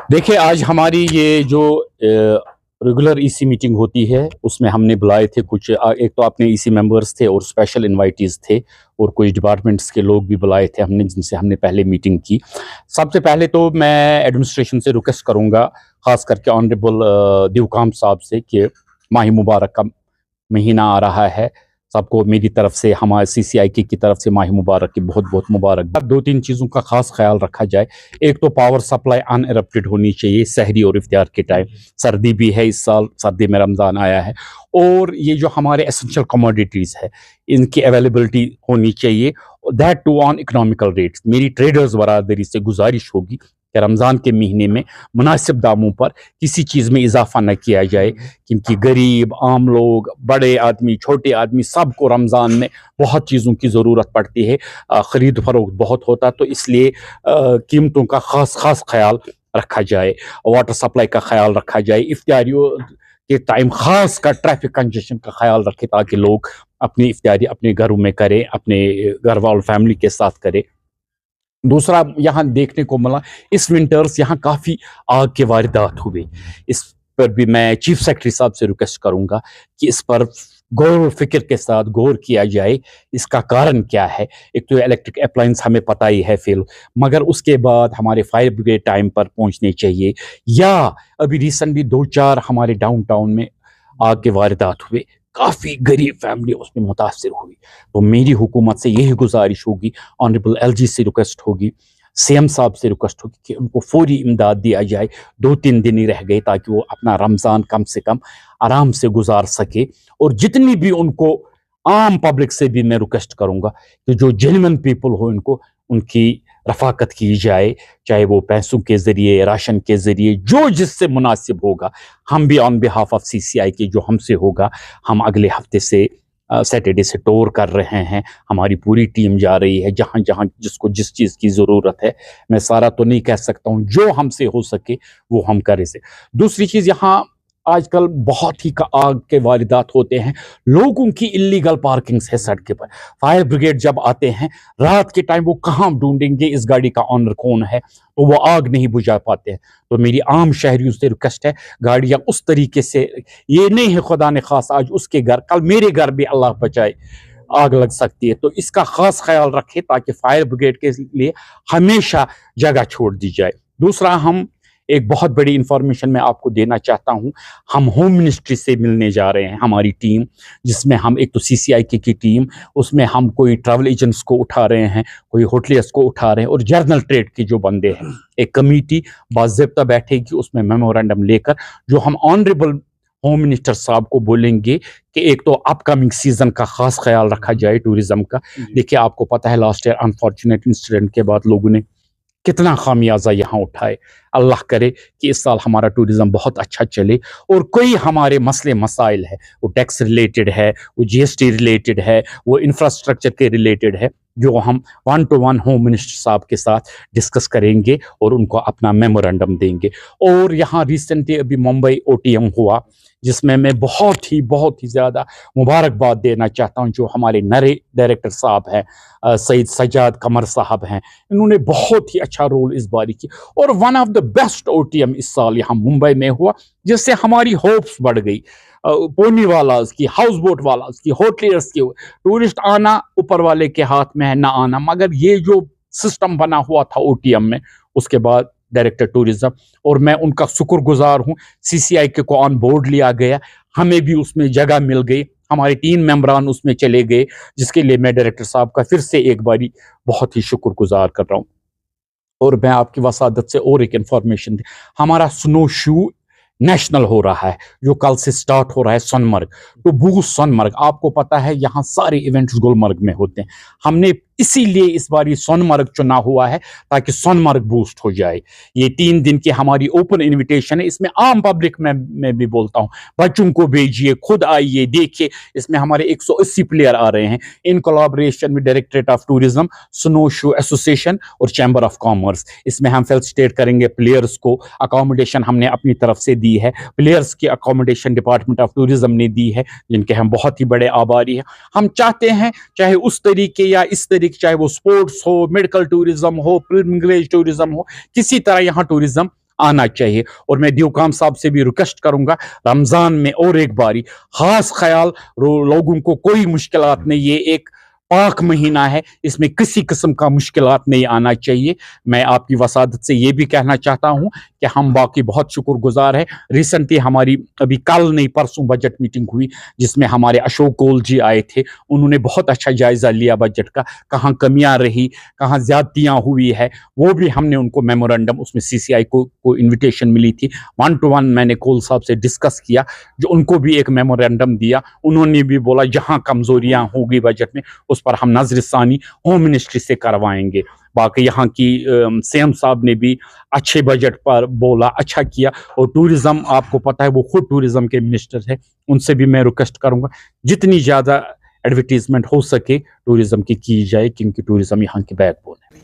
देखिए, आज हमारी ये जो रेगुलर ईसी मीटिंग होती है, उसमें हमने बुलाए थे कुछ एक तो अपने ईसी मेंबर्स थे और स्पेशल इनवाइटीज थे, और कुछ डिपार्टमेंट्स के लोग भी बुलाए थे हमने, जिनसे हमने पहले मीटिंग की। सबसे पहले तो मैं एडमिनिस्ट्रेशन से रिक्वेस्ट करूंगा, खास करके ऑनरेबल दिवकाम साहब से, कि माह मुबारक का महीना आ रहा है। सबको मेरी तरफ से, हमारे सीसीआई की तरफ से माह मुबारक की बहुत बहुत मुबारक। दो तीन चीज़ों का खास ख्याल रखा जाए। एक तो पावर सप्लाई अनइरप्टेड होनी चाहिए सहरी और इफ्तियार के टाइम। सर्दी भी है, इस साल सर्दी में रमज़ान आया है, और ये जो हमारे एसेंशियल कमोडिटीज़ है, इनकी अवेलेबिलिटी होनी चाहिए, that too on economical rates. मेरी ट्रेडर्स बरादरी से गुजारिश होगी कि रमज़ान के महीने में मुनासिब दामों पर किसी चीज़ में इजाफा न किया जाए, क्योंकि गरीब, आम लोग, बड़े आदमी, छोटे आदमी, सबको रमज़ान में बहुत चीज़ों की ज़रूरत पड़ती है, ख़रीद फरोख्त बहुत होता है, तो इसलिए कीमतों का ख़ास ख्याल रखा जाए, वाटर सप्लाई का ख्याल रखा जाए, इफ्तियारियों के टाइम खास कर ट्रैफिक कंजेशन का ख्याल रखें, ताकि लोग अपनी इफ्तियारी अपने घरों में करें, अपने घर वालों फैमिली के साथ करें। दूसरा यहाँ देखने को मिला, इस विंटर्स यहाँ काफ़ी आग के वारदात हुए। इस पर भी मैं चीफ सेक्रेटरी साहब से रिक्वेस्ट करूंगा कि इस पर गौर फिक्र के साथ गौर किया जाए, इसका कारण क्या है। एक तो इलेक्ट्रिक अप्लायंस हमें पता ही है फेल, मगर उसके बाद हमारे फायर ब्रिगेड टाइम पर पहुंचने चाहिए। या अभी रिसेंटली 2-4 हमारे डाउनटाउन में आग के वारदात हुए, काफ़ी गरीब फैमिली उसमें मुतासर हुई। तो मेरी हुकूमत से यही गुजारिश होगी, ऑनरेबल एलजी से रिक्वेस्ट होगी, सीएम साहब से रिक्वेस्ट होगी कि उनको फौरी इमदाद दिया जाए। 2-3 दिन ही रह गए, ताकि वो अपना रमज़ान कम से कम आराम से गुजार सके। और जितनी भी उनको, आम पब्लिक से भी मैं रिक्वेस्ट करूंगा कि जो जेन्युइन पीपल हो, इनको उनकी रफाकत की जाए, चाहे वो पैसों के ज़रिए, राशन के ज़रिए, जो जिससे मुनासिब होगा। हम भी ऑन बिहाफ ऑफ सीसीआई के जो हमसे होगा, हम अगले हफ्ते से सैटरडे से टूर कर रहे हैं। हमारी पूरी टीम जा रही है, जहाँ जहाँ जिसको जिस चीज़ की ज़रूरत है। मैं सारा तो नहीं कह सकता हूँ, जो हमसे हो सके वो हम करें से। दूसरी चीज़, यहाँ आजकल बहुत ही आग के वारदात होते हैं, लोगों की इलीगल पार्किंग्स है सड़क पर। फायर ब्रिगेड जब आते हैं रात के टाइम, वो कहाँ ढूंढेंगे इस गाड़ी का ऑनर कौन है, तो वो आग नहीं बुझा पाते हैं। तो मेरी आम शहरियों से रिक्वेस्ट है, गाड़ियाँ उस तरीके से, ये नहीं है खुदा ने खास आज उसके घर, कल मेरे घर भी अल्लाह बचाए आग लग सकती है। तो इसका खास ख्याल रखें, ताकि फायर ब्रिगेड के लिए हमेशा जगह छोड़ दी जाए। दूसरा, हम एक बहुत बड़ी इंफॉर्मेशन मैं आपको देना चाहता हूं। हम होम मिनिस्ट्री से मिलने जा रहे हैं, हमारी टीम, जिसमें हम एक तो सीसीआई की टीम, उसमें हम कोई ट्रैवल एजेंट्स को उठा रहे हैं, कोई होटलियर्स को उठा रहे हैं, और जर्नल ट्रेड के जो बंदे हैं। एक कमेटी बाज़ाब्ता बैठेगी, उसमें मेमोरेंडम लेकर, जो हम ऑनरेबल होम मिनिस्टर साहब को बोलेंगे कि एक तो अपकमिंग सीजन का खास ख्याल रखा जाए टूरिज्म का। देखिए, आपको पता है लास्ट ईयर अनफॉर्चुनेट इंसिडेंट के बाद लोगों ने कितना खामियाजा यहाँ उठाए। अल्लाह करे कि इस साल हमारा टूरिज्म बहुत अच्छा चले, और कोई हमारे मसले मसाइल है, वो टैक्स रिलेटेड है, वो जीएसटी रिलेटेड है, वो इंफ्रास्ट्रक्चर के रिलेटेड है, जो हम 1-to-1 होम मिनिस्टर साहब के साथ डिस्कस करेंगे और उनको अपना मेमोरेंडम देंगे। और यहाँ रिसेंटली अभी मुंबई ओटीएम हुआ, जिसमें मैं बहुत ही ज़्यादा मुबारकबाद देना चाहता हूँ जो हमारे नए डायरेक्टर साहब हैं, सईद सज्जाद कमर साहब हैं। इन्होंने बहुत ही अच्छा रोल इस बारी की, और one of the best OTM इस साल यहाँ मुंबई में हुआ, जिससे हमारी होप्स बढ़ गई। पोनी वाला उसकी, हाउस बोट वाला उसकी, होटलियर्स की, टूरिस्ट आना ऊपर वाले के हाथ में है, ना आना। मगर ये जो सिस्टम बना हुआ था ओटीएम में, उसके बाद डायरेक्टर टूरिज्म, और मैं उनका शुक्रगुजार हूँ, सीसीआई के को ऑन बोर्ड लिया गया, हमें भी उसमें जगह मिल गई, हमारे 3 मेंबरान उसमें चले गए, जिसके लिए मैं डायरेक्टर साहब का फिर से एक बारी बहुत ही शुक्रगुजार कर रहा हूँ। और मैं आपकी वसादत से और एक इंफॉर्मेशन दी, हमारा स्नो शू नेशनल हो रहा है, जो कल से स्टार्ट हो रहा है सोनमर्ग। तो बूस्ट सोनमर्ग, आपको पता है यहाँ सारे इवेंट्स गुलमर्ग में होते हैं। हमने इसीलिए इस बार ये सोनमर्ग चुना हुआ है, ताकि सोनमर्ग बूस्ट हो जाए। ये 3 दिन की हमारी ओपन इनविटेशन है, इसमें आम पब्लिक में मैं भी बोलता हूँ, बच्चों को भेजिए, खुद आइए, देखिए। इसमें हमारे 180 प्लेयर आ रहे हैं, इन कोलैबोरेशन में directorate of tourism, snow shoe association और चैम्बर ऑफ कॉमर्स। इसमें हम फेलिसिटेट करेंगे प्लेयर्स को। अकोमोडेशन हमने अपनी तरफ से दी है, प्लेयर्स की अकोमोडेशन डिपार्टमेंट ऑफ टूरिज्म ने दी है, जिनके हम बहुत ही बड़े आभारी हैं। हम चाहते हैं चाहे उस तरीके या इस तरीके, चाहे वो स्पोर्ट्स हो, मेडिकल टूरिज्म हो, पिलग्रिमेज टूरिज्म हो, किसी तरह यहाँ टूरिज्म आना चाहिए। और मैं ड्यूकाम साहब से भी रिक्वेस्ट करूंगा, रमजान में और एक बारी खास ख्याल, लोगों को कोई मुश्किलात नहीं, ये एक पाक महीना है, इसमें किसी किस्म का मुश्किलात नहीं आना चाहिए। मैं आपकी वसादत से ये भी कहना चाहता हूं कि हम बाकी बहुत शुक्रगुजार हैं। रिसेंटली हमारी अभी कल नहीं परसों बजट मीटिंग हुई, जिसमें हमारे अशोक गोल जी आए थे। उन्होंने बहुत अच्छा जायजा लिया बजट का, कहाँ कमियां रही, कहाँ ज्यादतियां हुई है, वो भी हमने उनको मेमोरेंडम, उसमें सीसीआई को इन्विटेशन मिली थी, 1 to 1 मैंने कोल साहब से डिस्कस किया, जो उनको भी एक मेमोरेंडम दिया। उन्होंने भी बोला जहां कमजोरियां होगी बजट में उस पर हम नजरसानी होम मिनिस्ट्री से करवाएंगे। बाकी यहाँ की सीएम साहब ने भी अच्छे बजट पर बोला, अच्छा किया। और टूरिज्म, आपको पता है वो खुद टूरिज्म के मिनिस्टर है, उनसे भी मैं रिक्वेस्ट करूंगा जितनी ज्यादा एडवर्टीजमेंट हो सके टूरिज्म की जाए, क्योंकि टूरिज्म यहाँ की बैकबोन है।